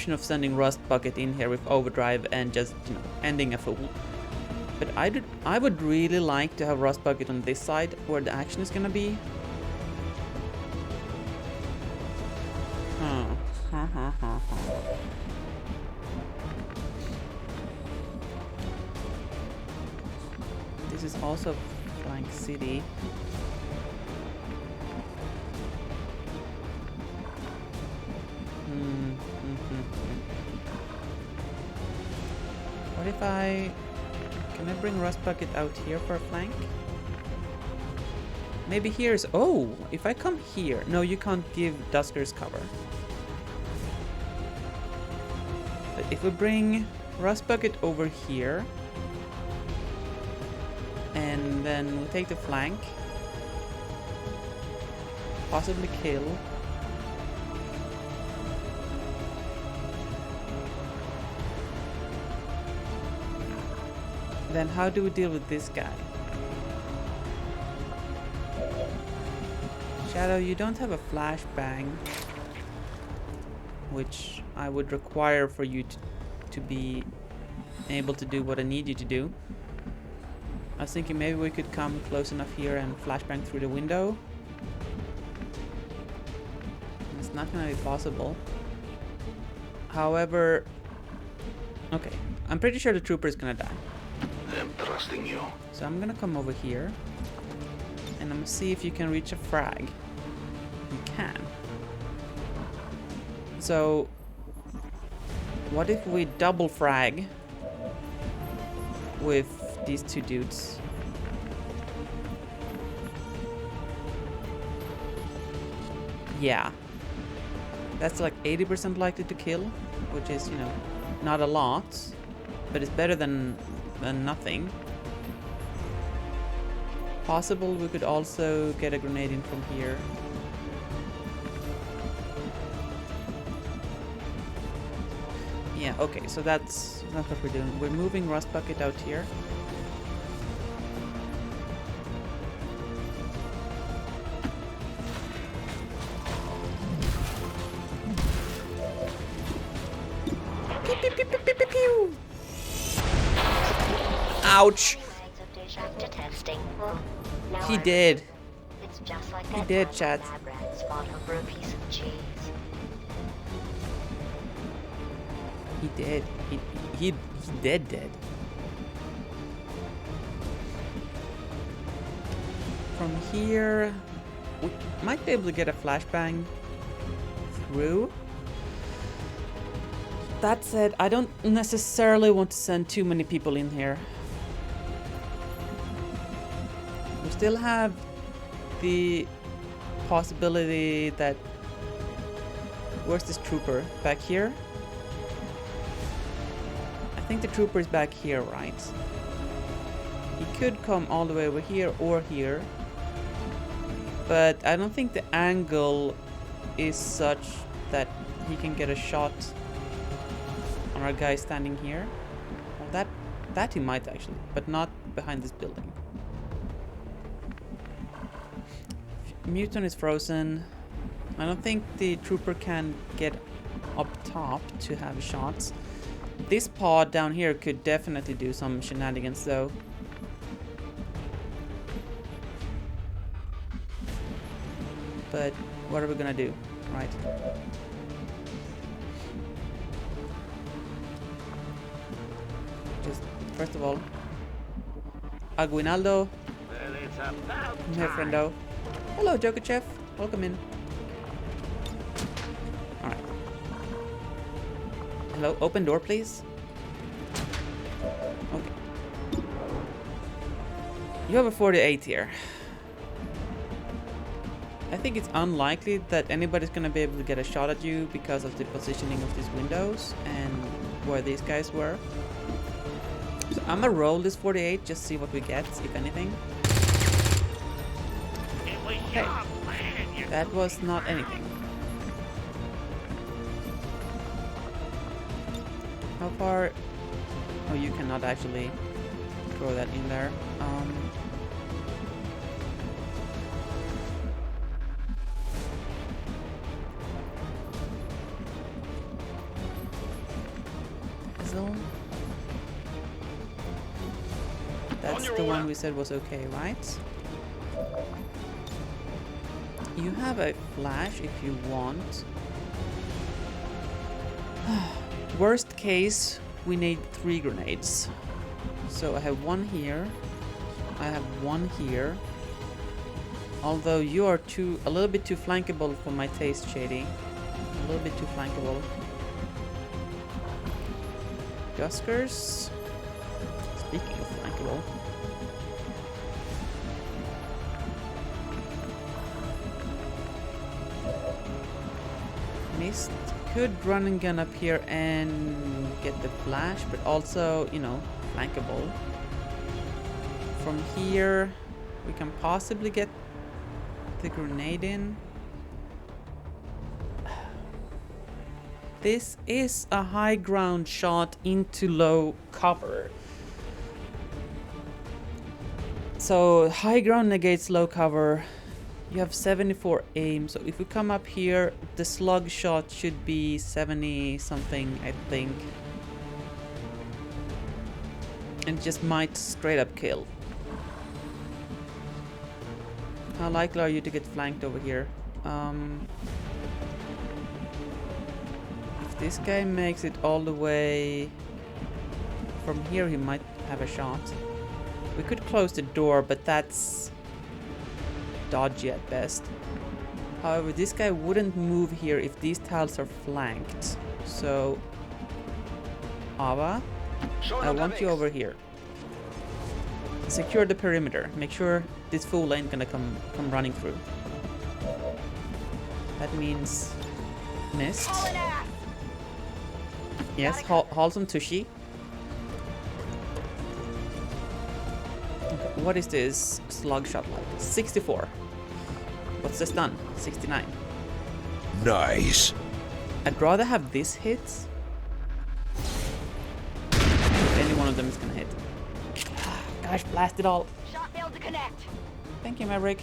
option of sending Rust Bucket in here with Overdrive and just, you know, ending a fool. But I would really like to have Rust Bucket on this side where the action is gonna be. This is also Flank City. What if can I bring Rust Bucket out here for a flank? Maybe here's... Oh! If I come here... No, you can't give Duskers cover. But if we bring Rust Bucket over here... And then we'll take the flank. Possibly kill. Then how do we deal with this guy? Shadow, you don't have a flashbang, which I would require for you to be able to do what I need you to do. I was thinking maybe we could come close enough here and flashbang through the window. It's not gonna be possible. However, okay, I'm pretty sure the trooper is gonna die. I'm trusting you. So I'm gonna come over here and I'm gonna see if you can reach a frag. You can. So what if we double frag with these two dudes? Yeah. That's like 80% likely to kill, which is, you know, not a lot, but it's better than nothing. Possible we could also get a grenade in from here. Yeah, okay, so that's what we're doing. We're moving Rust Bucket out here. Pew, pew, pew, pew, pew, pew, pew. Ouch! He did. He did, chat. He did. He dead. From here, we might be able to get a flashbang through. That said, I don't necessarily want to send too many people in here. We still have the possibility that... Where's this trooper? Back here? I think the trooper is back here, right? He could come all the way over here or here. But I don't think the angle is such that he can get a shot on our guy standing here. Well, that he might actually, but not behind this building. Mutant is frozen. I don't think the trooper can get up top to have shots. This pod down here could definitely do some shenanigans though. But what are we gonna do, right? Just, first of all, Aguinaldo. Well, here, friendo. Hello, Jokachev. Welcome in. Alright. Hello, open door, please. Okay. You have a 48 here. I think it's unlikely that anybody's gonna be able to get a shot at you because of the positioning of these windows and where these guys were. So I'm gonna roll this 48, just see what we get, if anything. Okay. That was not anything. How far? Oh, you cannot actually throw that in there. angle. That's the one we said was okay, right? You have a flash if you want. Worst case, we need 3 grenades. So I have 1 here. I have 1 here. Although you are a little bit too flankable for my taste, Shady. A little bit too flankable. Guskers. Speaking of flankable. Mist could run and gun up here and get the flash, but also, you know, flankable. From here, we can possibly get the grenade in. This is a high ground shot into low cover. So high ground negates low cover. You have 74 aim, so if we come up here, the slug shot should be 70 something, I think. And just might straight up kill. How likely are you to get flanked over here? If this guy makes it all the way from here, he might have a shot. We could close the door, but that's dodgy at best. However, this guy wouldn't move here if these tiles are flanked. So, Ava, I want you over here. Secure the perimeter. Make sure this fool ain't gonna come running through. That means mist. Yes, haul some tushy. Okay, what is this slug shot like? 64. What's the stun? 69. Nice. I'd rather have this hit. If any one of them is gonna hit. Gosh, blast it all. Shot failed to connect. Thank you, Maverick.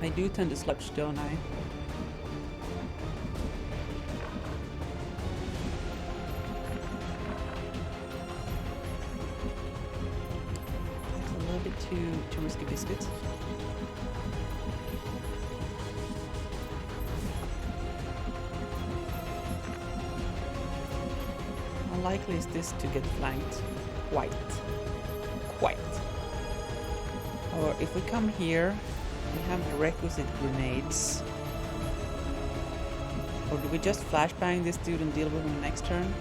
I do tend to sludge, don't I? That's a little bit too risky biscuits. How likely is this to get flanked? Quite. Or if we come here, we have the requisite grenades. Or do we just flashbang this dude and deal with him next turn?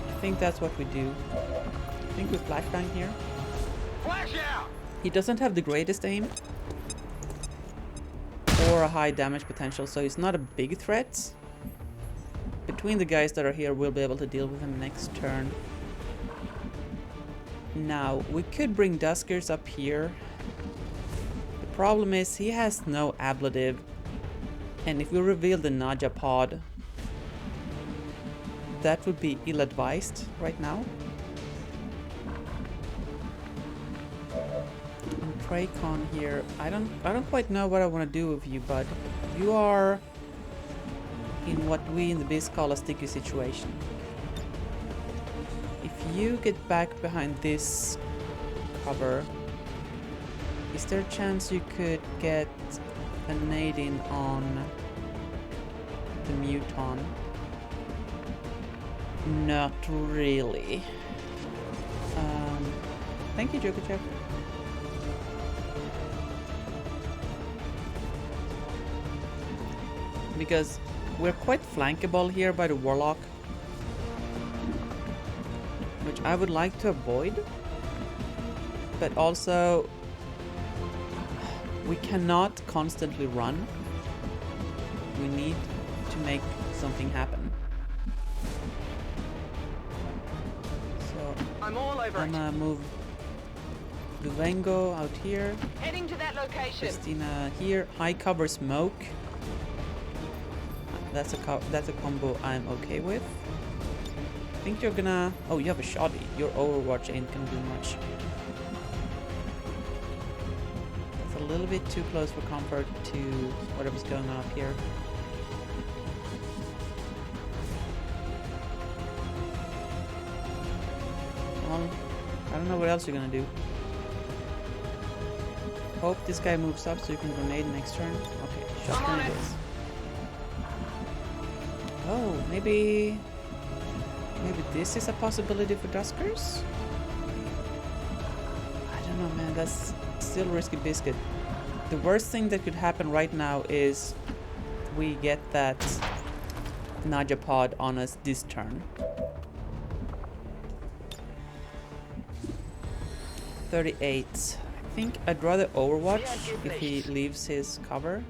I think that's what we do. I think we flashbang here. Flash out! He doesn't have the greatest aim or a high damage potential, so he's not a big threat. Between the guys that are here, we'll be able to deal with him next turn. Now, we could bring Duskers up here. The problem is he has no ablative, and if we reveal the Naja pod, that would be ill-advised right now. And Praycon here, I don't quite know what I want to do with you, bud. You are in what we in the biz call a sticky situation. If you get back behind this cover, is there a chance you could get a nade in on the Muton? Not really. Thank you, Joker. Because we're quite flankable here by the Warlock, which I would like to avoid, but also we cannot constantly run. We need to make something happen. So I'm all over I'm gonna move Luvengo out here, Heading to that location. Christina here, high cover smoke. That's a combo I'm okay with. I think you're gonna... Oh, you have a shoddy. Your Overwatch ain't gonna do much. That's a little bit too close for comfort to whatever's going on up here. Well, I don't know what else you're gonna do. Hope this guy moves up so you can grenade next turn. Okay, shotgun it is. Oh, maybe this is a possibility for Duskers? I don't know, man. That's still risky biscuit. The worst thing that could happen right now is we get that Naja pod on us this turn. 38. I think I'd rather Overwatch if he leaves his cover.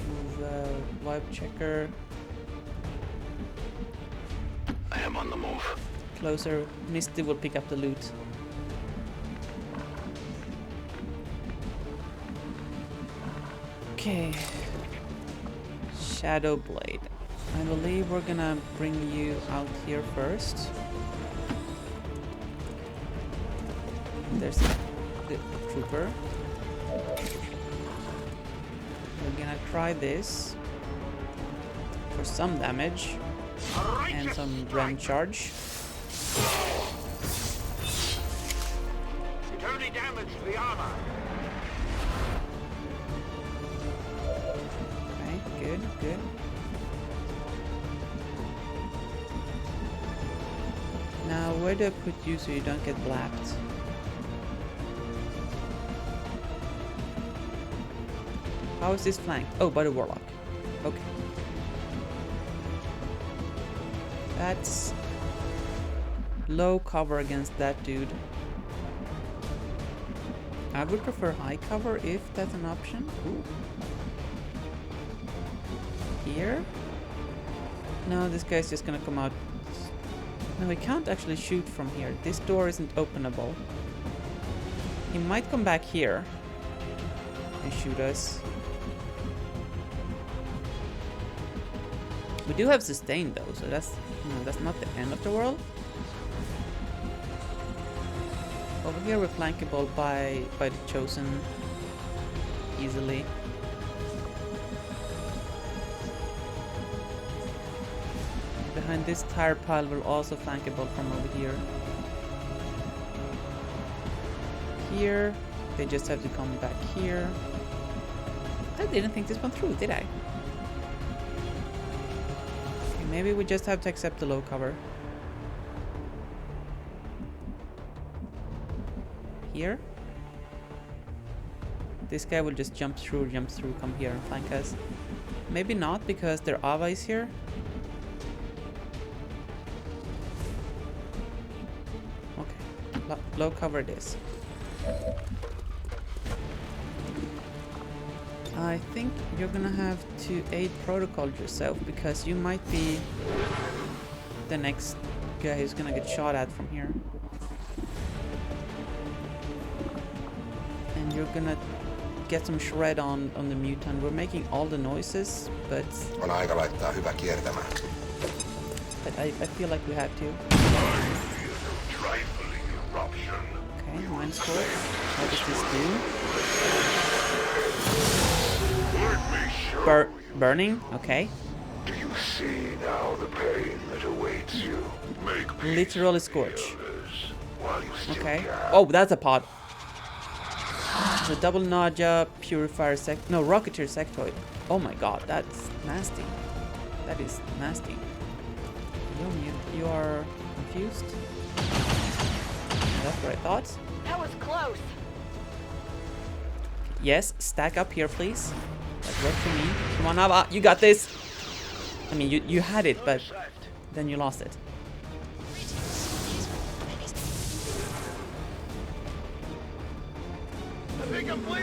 Move vibe checker. I am on the move. Closer. Misty will pick up the loot. Okay. Shadow Blade. I believe we're gonna bring you out here first. There's the trooper. We're gonna try this for some damage and some rem charge. It only damaged the armor. Okay, good, good. Now, where do I put you so you don't get blapped? How is this flanked? Oh, by the Warlock. Okay. That's low cover against that dude. I would prefer high cover if that's an option. Ooh. Here? No, this guy's just gonna come out. No, he can't actually shoot from here. This door isn't openable. He might come back here and shoot us. We do have sustain though, so that's not the end of the world. Over here we're flankable by the Chosen easily. Behind this tire pile we're also flankable from over here. Here, they just have to come back here. I didn't think this one through, did I? Maybe we just have to accept the low cover. Here. This guy will just jump through, come here and flank us. Maybe not, because there are Ava is here. Okay, low cover it is. I think you're gonna have to aid protocol yourself, because you might be the next guy who's gonna get shot at from here. And you're gonna get some shred on the mutant. We're making all the noises, but On aika laittaa hyvä kiertämään. I feel like we have to. Trifling eruption. Okay, minus 4. What does this do? Let me show Burning? Okay. Do you see now the pain that awaits you? Make peace Literally scorch. while you still Okay. can. Oh, that's a pod. The double Naja purifier Rocketeer sectoid. Oh my god, that's nasty. That is nasty. You are confused? That's what I thought. That was close. Yes, stack up here, please. That worked for me. Come on, Ava, you got this. I mean, you had it, but then you lost it.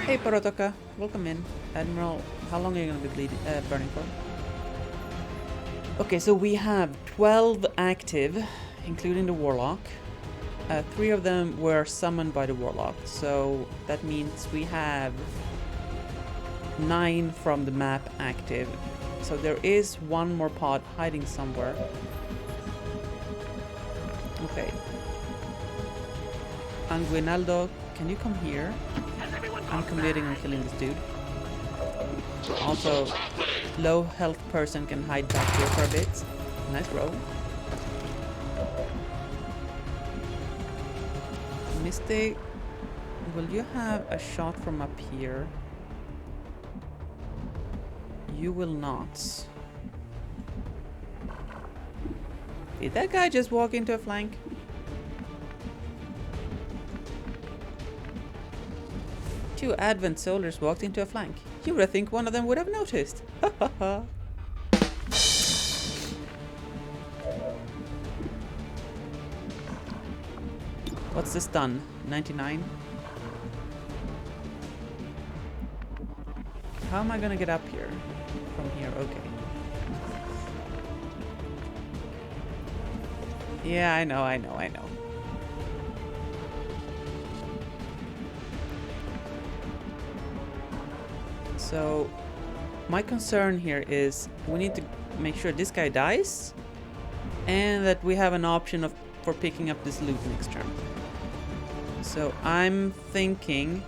Hey, Porotoka, welcome in. Admiral, how long are you gonna be burning for? Okay, so we have 12 active, including the Warlock. 3 of them were summoned by the Warlock, so that means we have 9 from the map active. So there is one more pod hiding somewhere. Okay. Anguinaldo can you come here? I'm committing on killing this dude. Also, low health person can hide back here for a bit. Nice roll. Misty, will you have a shot from up here? You will not. Did that guy just walk into a flank? Two Advent soldiers walked into a flank. You would think one of them would have noticed. Ha ha ha. What's this done? 99? How am I gonna get up here? From here, okay. Yeah, I know. So, my concern here is we need to make sure this guy dies and that we have an option for picking up this loot next turn. So, I'm thinking...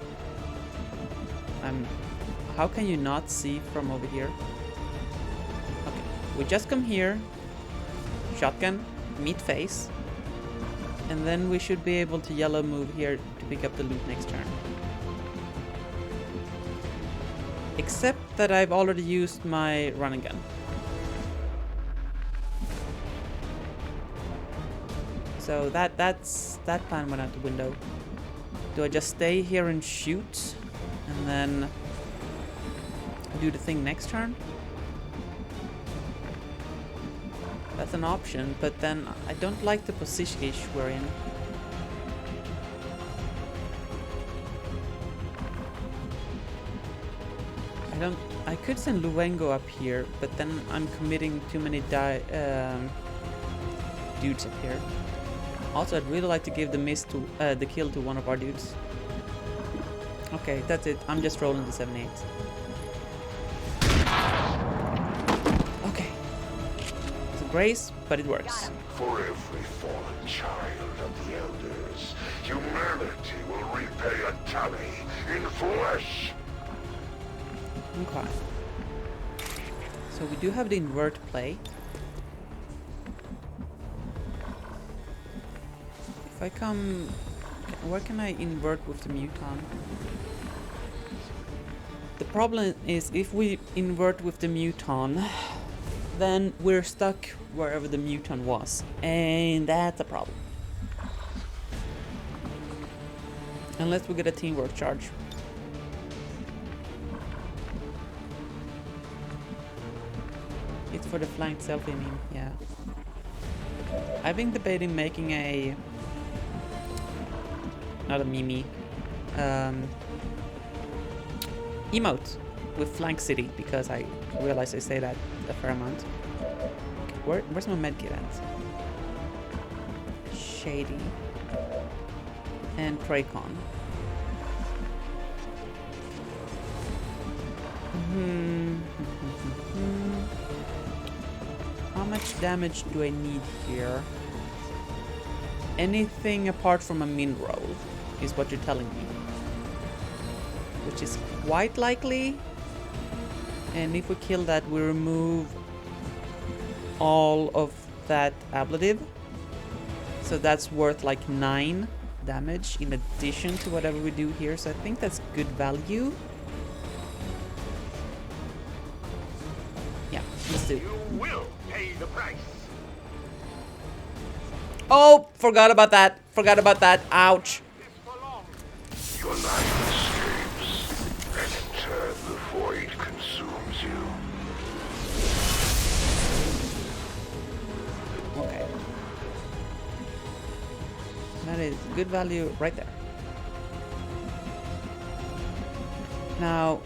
how can you not see from over here? Okay, we just come here, shotgun, meet face, and then we should be able to yellow move here to pick up the loot next turn. Except that I've already used my running gun. So that plan went out the window. Do I just stay here and shoot and then do the thing next turn? That's an option, but then I don't like the position we're in. I could send Luengo up here, but then I'm committing too many dudes up here. Also, I'd really like to give the kill to one of our dudes. Okay, that's it. I'm just rolling the 7-8. Okay. It's a grace, but it works. For every fallen child of the Elders, humanity will repay a tally in flesh. Okay. So we do have the invert play. If I come... where can I invert with the Muton? The problem is if we invert with the Muton, then we're stuck wherever the Muton was. And that's a problem. Unless we get a teamwork charge. It's for the flanked selfie meme, yeah. I've been debating making a... not a meme. Emote with Flank City, because I realize I say that a fair amount. Okay, where's my medkit at? Shady. And Traycon. How much damage do I need here? Anything apart from a min roll is what you're telling me. Which is quite likely. And if we kill that, we remove all of that ablative. So that's worth like 9 damage in addition to whatever we do here. So I think that's good value. Yeah, let's do it. You will pay the price. Oh, forgot about that. Forgot about that. Ouch. Your life escapes, and in turn the void consumes you. Okay. That is good value right there. Now,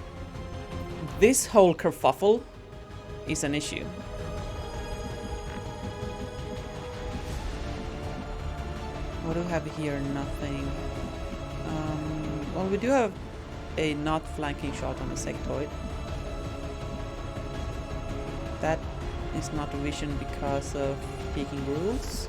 this whole kerfuffle is an issue. What do we have here? Nothing. Well, we do have a not flanking shot on the sectoid. That is not a vision because of peeking rules.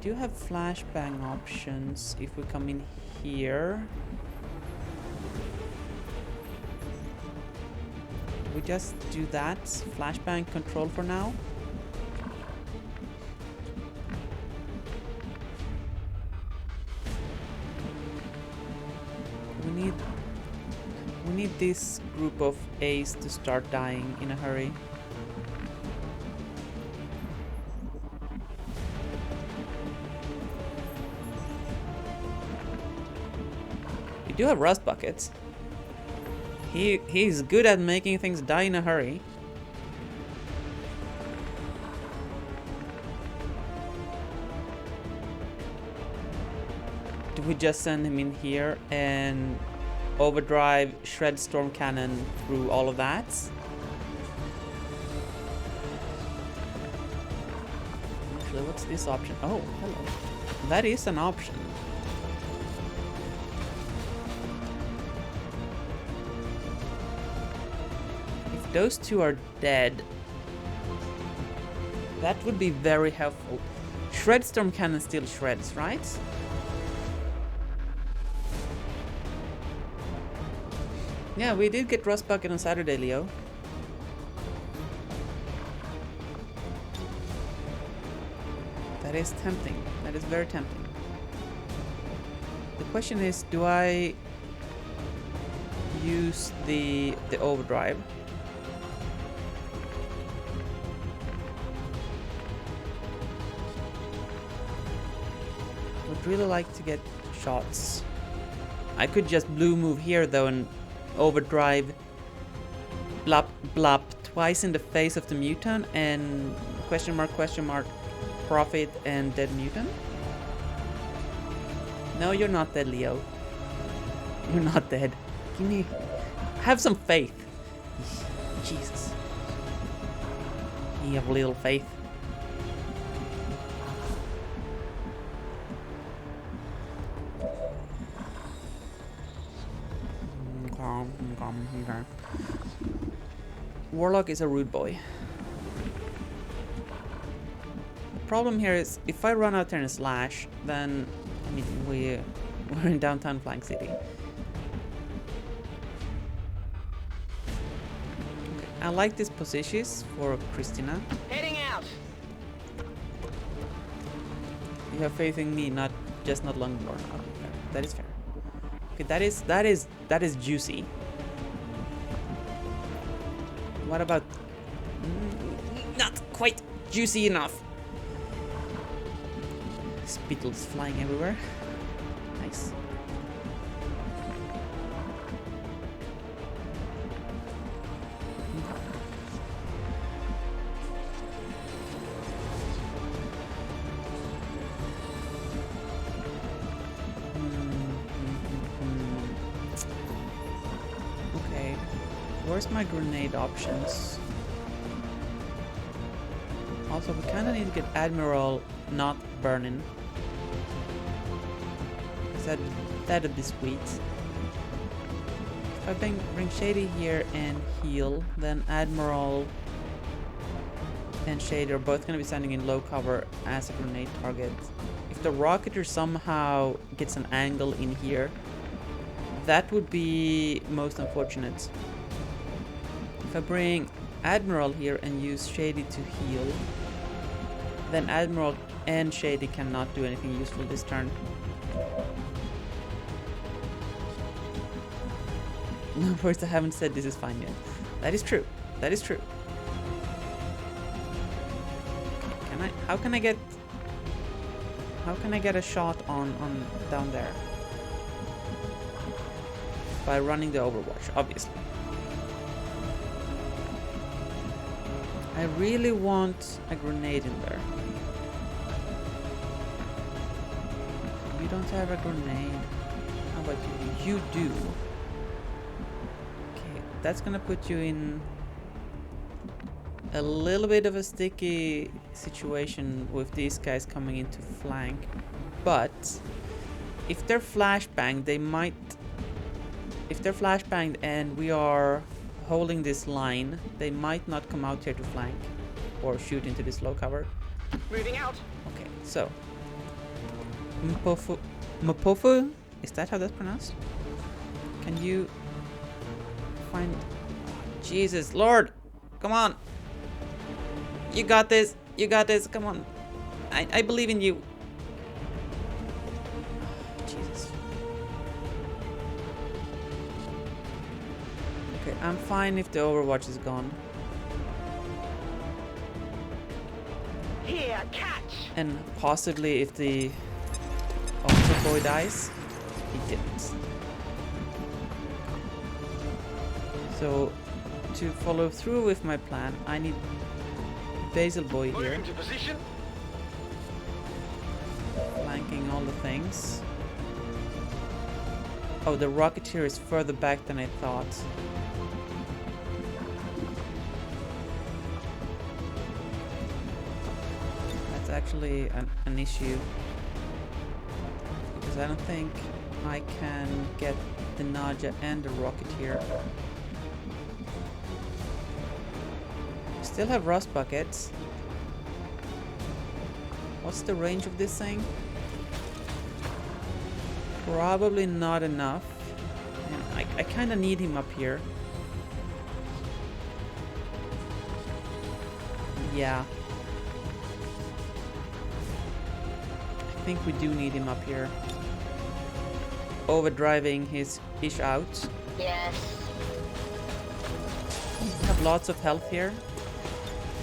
do have flashbang options if we come in here. Do we just do that? Flashbang control for now? We need this group of A's to start dying in a hurry. We do have rust buckets. He's good at making things die in a hurry. Do we just send him in here and overdrive shred storm cannon through all of that? Actually, what's this option? Oh, hello. That is an option. If those two are dead, that would be very helpful. Shred storm cannon still shreds, right? Yeah, we did get Rust Bucket on Saturday, Leo. That is tempting. That is very tempting. The question is, do I use the overdrive? Would really like to get shots. I could just blue move here though and overdrive blop blop twice in the face of the mutant and question mark profit and dead mutant. No, you're not dead, Leo. You're not dead. Give me, have some faith. Jesus, you have little faith. Okay. Warlock is a rude boy. The problem here is if I run out there and slash, then I mean we're in downtown Flank City. Okay. I like these positions for Christina. Heading out. You have faith in me, not Longborn. Okay, that is fair. Okay, that is juicy. What about not quite juicy enough? Spittles flying everywhere. Nice. Okay. Where's my grenade options? Also, we kind of need to get Admiral not burning. That'd be sweet. If I bring Shady here and heal, then Admiral and Shady are both going to be standing in low cover as a grenade target. If the Rocketer somehow gets an angle in here, that would be most unfortunate. If I bring Admiral here and use Shady to heal, then Admiral and Shady cannot do anything useful this turn. No, first I haven't said this is fine yet. That is true. That is true. How can I get a shot on down there? By running the Overwatch, obviously. I really want a grenade in there. You don't have a grenade. How about you? You do. Okay, that's gonna put you in a little bit of a sticky situation with these guys coming into flank. But if they're flashbanged, they might... If they're flashbanged and we are holding this line, they might not come out here to flank or shoot into this low cover. Moving out. Okay, so Mpofu? Is that how that's pronounced? Can you find... Jesus, Lord! Come on! You got this! You got this! Come on! I believe in you! Jesus. Okay, I'm fine if the Overwatch is gone. Here, catch! And possibly if the Octo Boy dies. He didn't. So, to follow through with my plan, I need Basil Boy here. Into position. Flanking all the things. Oh, the Rocketeer is further back than I thought. That's actually an issue. Because I don't think I can get the Naja and the Rocketeer. Still have rust buckets. What's the range of this thing? Probably not enough. And I kind of need him up here. Yeah. I think we do need him up here. Overdriving his ish out. Yes. We have lots of health here.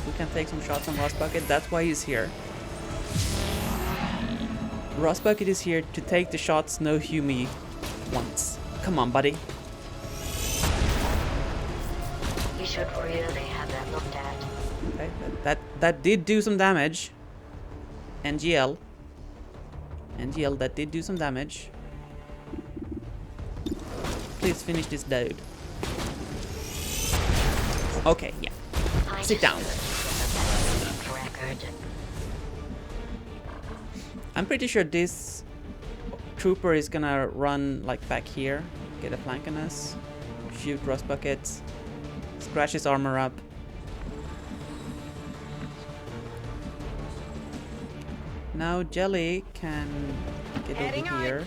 We can take some shots on Rust Bucket. That's why he's here. Rust Bucket is here to take the shots no Humi wants. Come on, buddy. You should really have that looked at. Okay, that did do some damage. NGL, that did do some damage. Please finish this dude. Okay, yeah. Sit down. I'm pretty sure this trooper is gonna run like back here, get a flank on us, shoot rust buckets, scratch his armor up. Now Jelly can get Heading over here.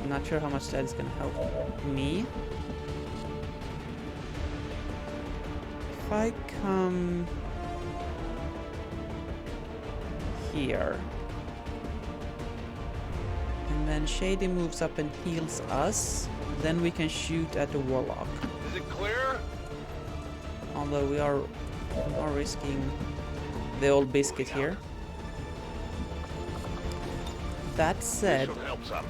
I'm not sure how much that is gonna help me. If I come here and then Shady moves up and heals us, then we can shoot at the Warlock. Is it clear? Although we are risking the old biscuit here. That said, This should help some.